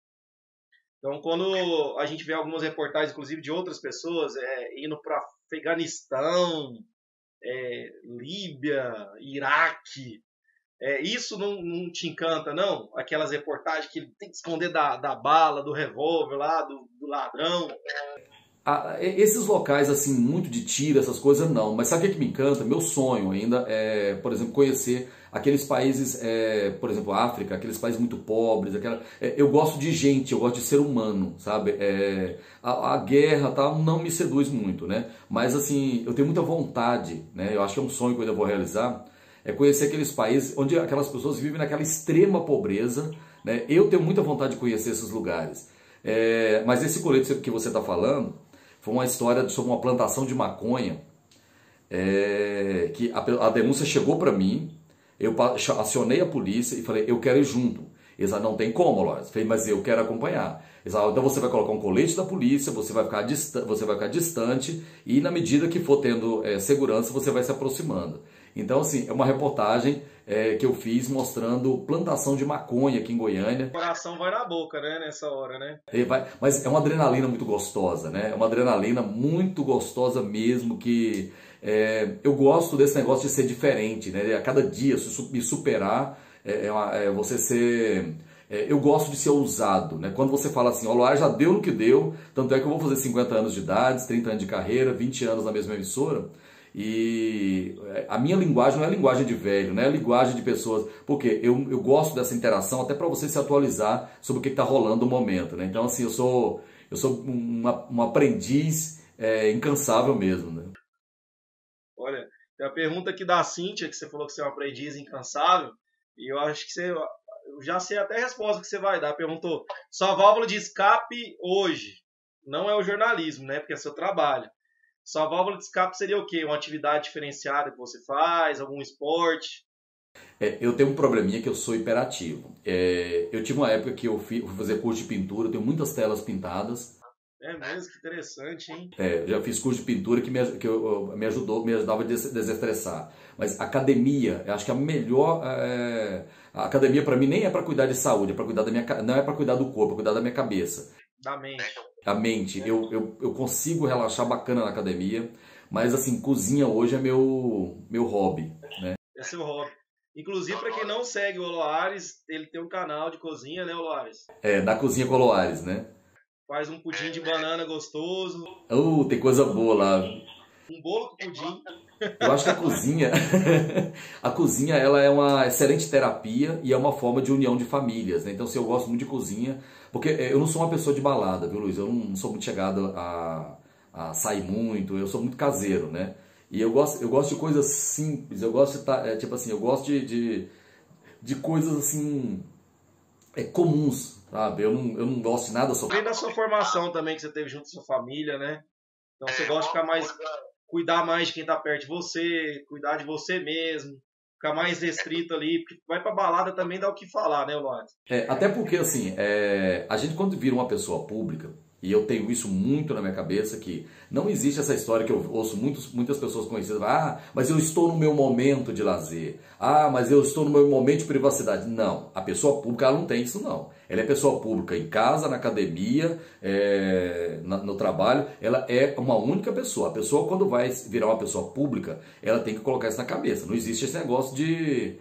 Então, quando a gente vê algumas reportagens, inclusive de outras pessoas, indo para Afeganistão, Líbia, Iraque, isso não te encanta, não? Aquelas reportagens que ele tem que esconder da bala, do revólver lá, do ladrão. Esses locais, assim, muito de tiro, essas coisas, não. Mas sabe o que me encanta? Meu sonho ainda é, por exemplo, conhecer aqueles países, por exemplo, África, aqueles países muito pobres. Eu gosto de gente, eu gosto de ser humano, sabe? A guerra tal não me seduz muito, né? Mas, assim, eu tenho muita vontade, né? Eu acho que é um sonho que eu ainda vou realizar, é conhecer aqueles países onde aquelas pessoas vivem naquela extrema pobreza, né? Eu tenho muita vontade de conhecer esses lugares. Mas esse colete que você está falando foi uma história sobre uma plantação de maconha, que a denúncia chegou para mim, eu acionei a polícia e falei, eu quero ir junto. Eles falaram, não tem como, Loris. Falei, mas eu quero acompanhar. Eles falaram, então você vai colocar um colete da polícia, você vai ficar distante e na medida que for tendo segurança, você vai se aproximando. Então, assim, é uma reportagem que eu fiz mostrando plantação de maconha aqui em Goiânia. O coração vai na boca, né, nessa hora, né? Mas é uma adrenalina muito gostosa, né? É uma adrenalina muito gostosa mesmo, que eu gosto desse negócio de ser diferente, né? A cada dia me superar, você ser... eu gosto de ser ousado, né? Quando você fala assim, o Loares já deu no que deu, tanto é que eu vou fazer 50 anos de idade, 30 anos de carreira, 20 anos na mesma emissora, e a minha linguagem não é linguagem de velho, não é linguagem de pessoas, porque eu gosto dessa interação até para você se atualizar sobre o que está rolando no momento, né? Então, assim, eu sou um aprendiz incansável mesmo, né? Olha, tem a pergunta aqui da Cíntia, que você falou que você é um aprendiz incansável, e eu acho que eu já sei até a resposta que você vai dar. Perguntou, sua válvula de escape hoje não é o jornalismo, né? Porque é seu trabalho. Sua válvula de escape seria o quê? Uma atividade diferenciada que você faz? Algum esporte? Eu tenho um probleminha que eu sou hiperativo. Eu tive uma época que eu fui fazer curso de pintura, eu tenho muitas telas pintadas. É mesmo, que interessante, hein? Já fiz curso de pintura que me ajudava a desestressar. Mas academia, eu acho que a melhor... a academia para mim nem é para cuidar de saúde, é para cuidar não é para cuidar do corpo, é cuidar da minha cabeça. Da mente. A mente. Eu consigo relaxar bacana na academia, mas assim, cozinha hoje é meu hobby, né? É seu hobby. Inclusive, para quem não segue o Loares, ele tem um canal de cozinha, né, Loares? Na Cozinha com Loares, né? Faz um pudim de banana gostoso. Tem coisa boa lá. Um bolo com pudim. Eu acho que a cozinha ela é uma excelente terapia e é uma forma de união de famílias, né? Então, se eu gosto muito de cozinha, porque eu não sou uma pessoa de balada, viu, Luiz? Eu não sou muito chegado a sair muito, eu sou muito caseiro, né? E eu gosto de coisas simples, eu gosto de estar, tipo assim, eu gosto de coisas assim, comuns, sabe? Eu não gosto de nada Vem da sua formação também, que você teve junto com sua família, né? Então você gosta de ficar mais... cuidar mais de quem tá perto de você, cuidar de você mesmo, ficar mais restrito ali, porque vai pra balada também dá o que falar, né, Loares? Até porque, assim, a gente quando vira uma pessoa pública, E eu tenho isso muito na minha cabeça, que não existe essa história que eu ouço muitas pessoas conhecidas, mas eu estou no meu momento de lazer, mas eu estou no meu momento de privacidade. Não, a pessoa pública ela não tem isso não. Ela é pessoa pública em casa, na academia, no trabalho, ela é uma única pessoa. A pessoa quando vai virar uma pessoa pública, ela tem que colocar isso na cabeça. Não existe esse negócio de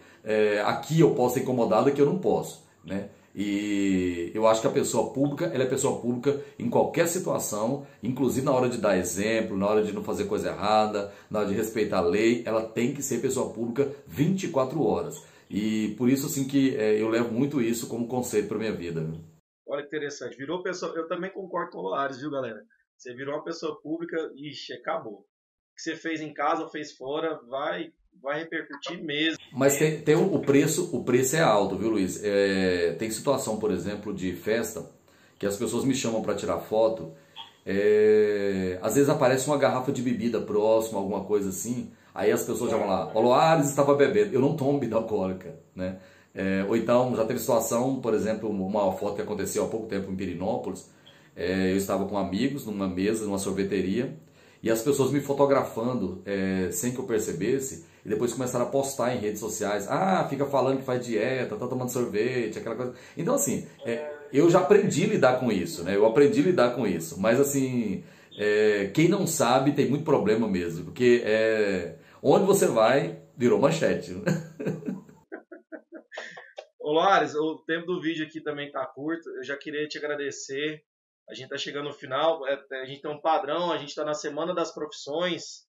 aqui eu posso ser incomodado, aqui eu não posso, né? E eu acho que a pessoa pública, ela é pessoa pública em qualquer situação, inclusive na hora de dar exemplo, na hora de não fazer coisa errada, na hora de respeitar a lei, ela tem que ser pessoa pública 24 horas. E por isso assim que eu levo muito isso como conceito para minha vida. Olha que interessante, virou pessoa, eu também concordo com o Lares, viu galera? Você virou uma pessoa pública, ixi, acabou. O que você fez em casa ou fez fora, vai repercutir mesmo. Mas tem o preço é alto, viu, Luiz? Tem situação, por exemplo, de festa, que as pessoas me chamam para tirar foto, às vezes aparece uma garrafa de bebida próxima, alguma coisa assim, aí as pessoas já vão lá, o Loares estava bebendo, eu não tomo bebida alcoólica, né? Ou então, já teve situação, por exemplo, uma foto que aconteceu há pouco tempo em Pirinópolis, eu estava com amigos numa mesa, numa sorveteria, e as pessoas me fotografando sem que eu percebesse, e depois começaram a postar em redes sociais, fica falando que faz dieta, tá tomando sorvete, aquela coisa. Então assim, eu já aprendi a lidar com isso, né? Eu aprendi a lidar com isso, mas assim, quem não sabe tem muito problema mesmo, porque onde você vai, virou manchete. Ô Lares, o tempo do vídeo aqui também tá curto, eu já queria te agradecer. A gente está chegando no final, a gente tem um padrão, a gente está na Semana das Profissões,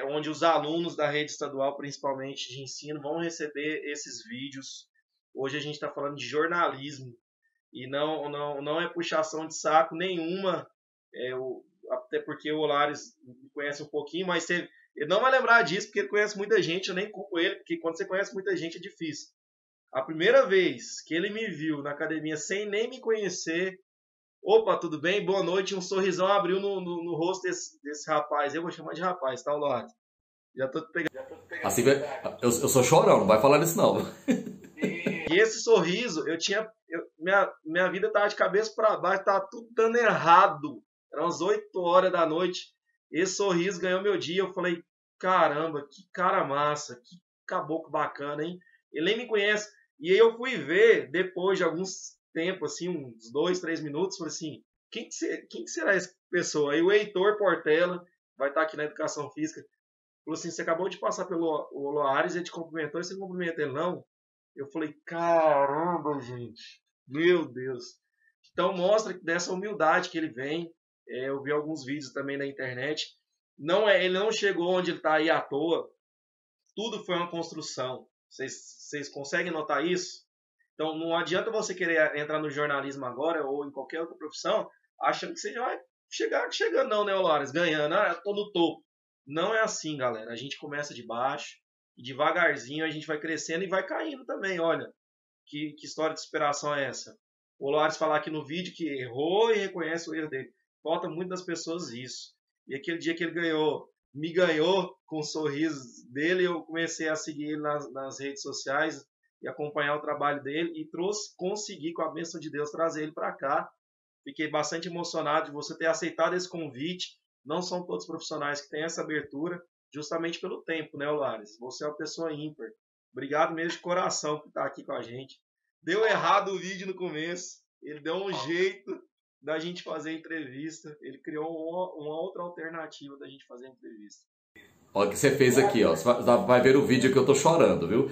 onde os alunos da rede estadual, principalmente de ensino, vão receber esses vídeos. Hoje a gente está falando de jornalismo, e não é puxação de saco nenhuma, até porque o Lares me conhece um pouquinho, mas ele não vai lembrar disso, porque ele conhece muita gente, eu nem culpo ele, porque quando você conhece muita gente é difícil. A primeira vez que ele me viu na academia sem nem me conhecer, opa, tudo bem? Boa noite. Um sorrisão abriu no rosto desse rapaz. Eu vou chamar de rapaz, tá, Lares? Já tô pegando. Assim, eu sou chorão, não vai falar disso não. E esse sorriso, minha vida tava de cabeça para baixo, tava tudo dando errado. Eram as 8 horas da noite. Esse sorriso ganhou meu dia. Eu falei, caramba, que cara massa, que caboclo bacana, hein? Ele nem me conhece. E aí eu fui ver, depois de alguns tempo, assim, uns 2, 3 minutos, falei assim, quem que será essa pessoa? Aí o Heitor Portela, vai estar aqui na Educação Física, falou assim, você acabou de passar pelo Loares, ele te cumprimentou, e você não cumprimenta ele, não? Eu falei, caramba, gente, meu Deus. Então mostra dessa humildade que ele vem, eu vi alguns vídeos também na internet, ele não chegou onde ele está aí à toa, tudo foi uma construção. Vocês conseguem notar isso? Então, não adianta você querer entrar no jornalismo agora ou em qualquer outra profissão achando que você já vai chegando não, né, Lares? Ganhando, eu tô no topo. Não é assim, galera. A gente começa de baixo e devagarzinho a gente vai crescendo e vai caindo também. Olha, que história de superação é essa? O Lares falar aqui no vídeo que errou e reconhece o erro dele. Falta muito das pessoas isso. E aquele dia que ele me ganhou com o sorriso dele, eu comecei a seguir ele nas redes sociais e acompanhar o trabalho dele e consegui, com a bênção de Deus, trazer ele para cá. Fiquei bastante emocionado de você ter aceitado esse convite. Não são todos os profissionais que têm essa abertura, justamente pelo tempo, né, Lares? Você é uma pessoa ímpar. Obrigado mesmo de coração por estar aqui com a gente. Deu errado o vídeo no começo, ele deu um jeito da gente fazer a entrevista, ele criou uma outra alternativa da gente fazer a entrevista. Olha o que você fez aqui, ó. Você vai ver o vídeo que eu tô chorando, viu?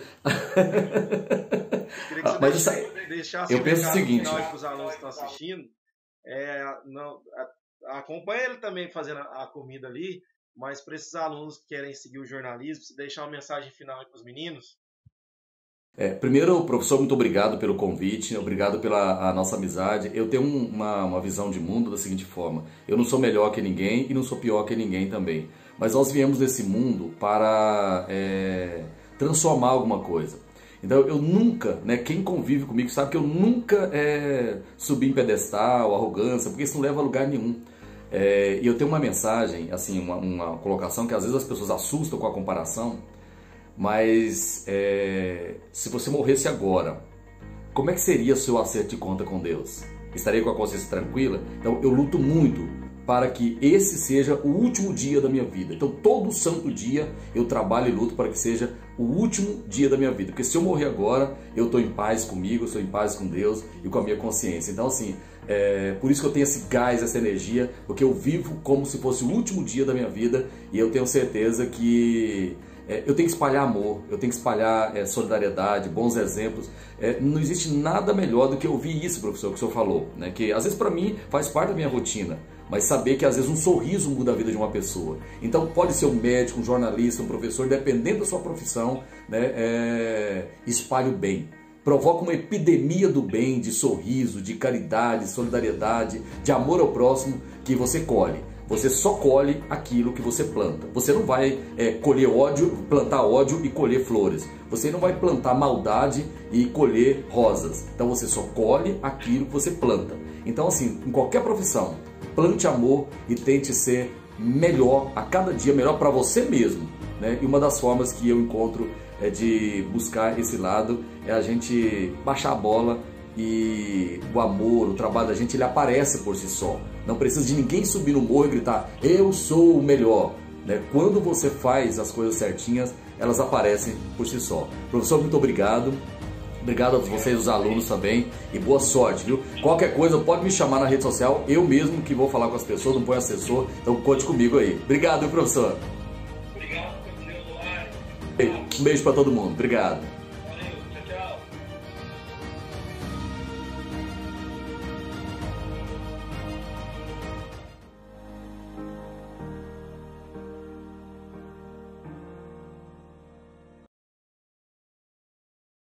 Queria que você deixasse eu penso o seguinte, para os alunos que estão assistindo, acompanha ele também fazendo a comida ali, mas para esses alunos que querem seguir o jornalismo, se deixar uma mensagem final aí para os meninos. Primeiro, professor, muito obrigado pelo convite, obrigado pela nossa amizade. Eu tenho uma visão de mundo da seguinte forma: eu não sou melhor que ninguém e não sou pior que ninguém também. Mas nós viemos desse mundo para transformar alguma coisa. Então eu nunca, né, quem convive comigo sabe que eu nunca subi em pedestal, arrogância, porque isso não leva a lugar nenhum. E eu tenho uma mensagem, assim, uma colocação que às vezes as pessoas assustam com a comparação, mas se você morresse agora, como é que seria o seu acerto de conta com Deus? estarei com a consciência tranquila. Então eu luto muito para que esse seja o último dia da minha vida. Então todo santo dia eu trabalho e luto para que seja o último dia da minha vida. Porque se eu morrer agora, eu estou em paz comigo, eu estou em paz com Deus e com a minha consciência. Então assim, por isso que eu tenho esse gás, essa energia, porque eu vivo como se fosse o último dia da minha vida e eu tenho certeza que eu tenho que espalhar amor, eu tenho que espalhar solidariedade, bons exemplos. Não existe nada melhor do que ouvir isso, professor, que o senhor falou, né? Que às vezes para mim faz parte da minha rotina, mas saber que às vezes um sorriso muda a vida de uma pessoa. Então pode ser um médico, um jornalista, um professor, dependendo da sua profissão, né? Espalhe o bem. Provoca uma epidemia do bem, de sorriso, de caridade, solidariedade, de amor ao próximo, que você colhe. Você só colhe aquilo que você planta. Você não vai colher ódio, plantar ódio e colher flores. Você não vai plantar maldade e colher rosas. Então você só colhe aquilo que você planta. Então assim, em qualquer profissão, plante amor e tente ser melhor a cada dia, melhor para você mesmo, né? E uma das formas que eu encontro de buscar esse lado é a gente baixar a bola e o amor, o trabalho da gente, ele aparece por si só. Não precisa de ninguém subir no morro e gritar, eu sou o melhor, né? Quando você faz as coisas certinhas, elas aparecem por si só. Professor, muito obrigado. Obrigado a vocês, os alunos também, e boa sorte, viu? Qualquer coisa, pode me chamar na rede social, eu mesmo que vou falar com as pessoas, não põe assessor, então conte comigo aí. Obrigado, professor. Obrigado, professor. Um beijo para todo mundo. Obrigado.